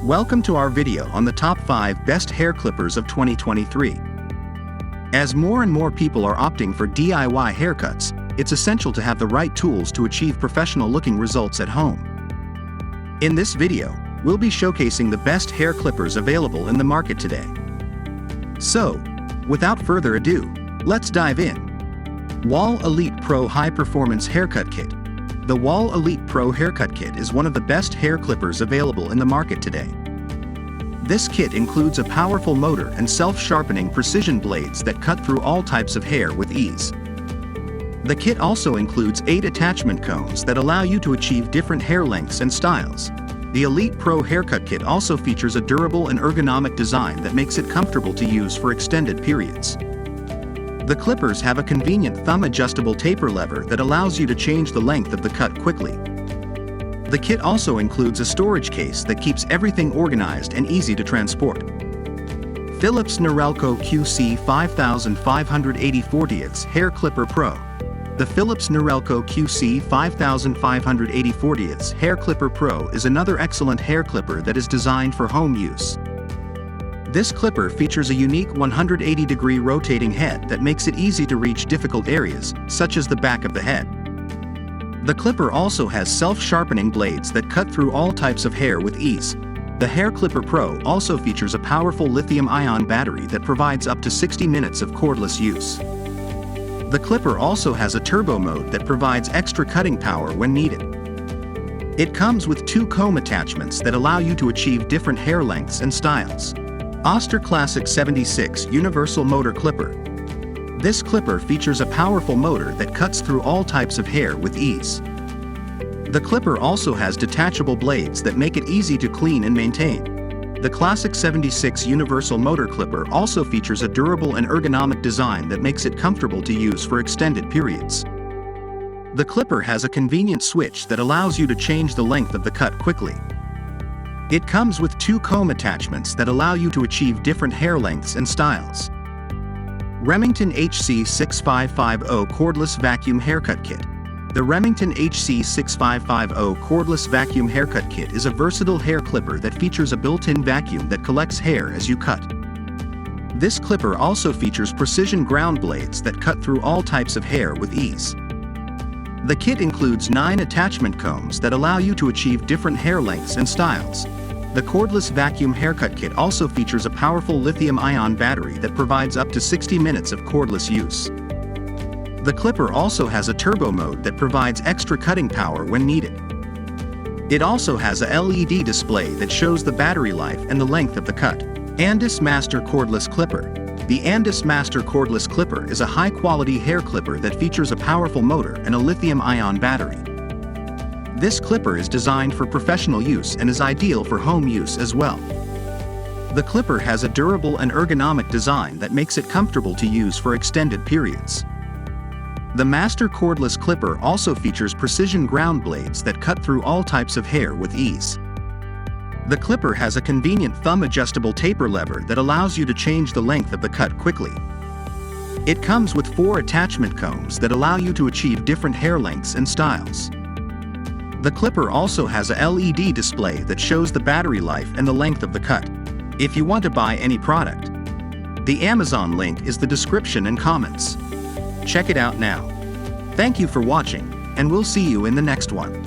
Welcome to our video on the top 5 best hair clippers of 2023. As more and more people are opting for DIY haircuts, it's essential to have the right tools to achieve professional-looking results at home. In this video, we'll be showcasing the best hair clippers available in the market today. So, without further ado, let's dive in. Wahl Elite Pro High Performance Haircut Kit. The Wahl Elite Pro Haircut Kit is one of the best hair clippers available in the market today. This kit includes a powerful motor and self-sharpening precision blades that cut through all types of hair with ease. The kit also includes 8 attachment combs that allow you to achieve different hair lengths and styles. The Elite Pro Haircut Kit also features a durable and ergonomic design that makes it comfortable to use for extended periods. The clippers have a convenient thumb-adjustable taper lever that allows you to change the length of the cut quickly. The kit also includes a storage case that keeps everything organized and easy to transport. Philips Norelco QC 5580/40 Hair Clipper Pro. The Philips Norelco QC 5580/40 Hair Clipper Pro is another excellent hair clipper that is designed for home use. This clipper features a unique 180-degree rotating head that makes it easy to reach difficult areas, such as the back of the head. The clipper also has self-sharpening blades that cut through all types of hair with ease. The Hair Clipper Pro also features a powerful lithium-ion battery that provides up to 60 minutes of cordless use. The clipper also has a turbo mode that provides extra cutting power when needed. It comes with 2 comb attachments that allow you to achieve different hair lengths and styles. Oster Classic 76 Universal Motor Clipper. This clipper features a powerful motor that cuts through all types of hair with ease. The clipper also has detachable blades that make it easy to clean and maintain. The Classic 76 Universal Motor Clipper also features a durable and ergonomic design that makes it comfortable to use for extended periods. The clipper has a convenient switch that allows you to change the length of the cut quickly. It comes with 2 comb attachments that allow you to achieve different hair lengths and styles. Remington HC6550 Cordless Vacuum Haircut Kit. The Remington HC6550 Cordless Vacuum Haircut Kit is a versatile hair clipper that features a built-in vacuum that collects hair as you cut. This clipper also features precision ground blades that cut through all types of hair with ease. The kit includes 9 attachment combs that allow you to achieve different hair lengths and styles. The Cordless Vacuum Haircut Kit also features a powerful lithium-ion battery that provides up to 60 minutes of cordless use. The clipper also has a turbo mode that provides extra cutting power when needed. It also has a LED display that shows the battery life and the length of the cut. Andis Master Cordless Clipper. The Andis Master Cordless Clipper is a high-quality hair clipper that features a powerful motor and a lithium-ion battery. This clipper is designed for professional use and is ideal for home use as well. The clipper has a durable and ergonomic design that makes it comfortable to use for extended periods. The Master Cordless Clipper also features precision ground blades that cut through all types of hair with ease. The clipper has a convenient thumb-adjustable taper lever that allows you to change the length of the cut quickly. It comes with 4 attachment combs that allow you to achieve different hair lengths and styles. The clipper also has a LED display that shows the battery life and the length of the cut. If you want to buy any product, the Amazon link is the description and comments. Check it out now. Thank you for watching, and we'll see you in the next one.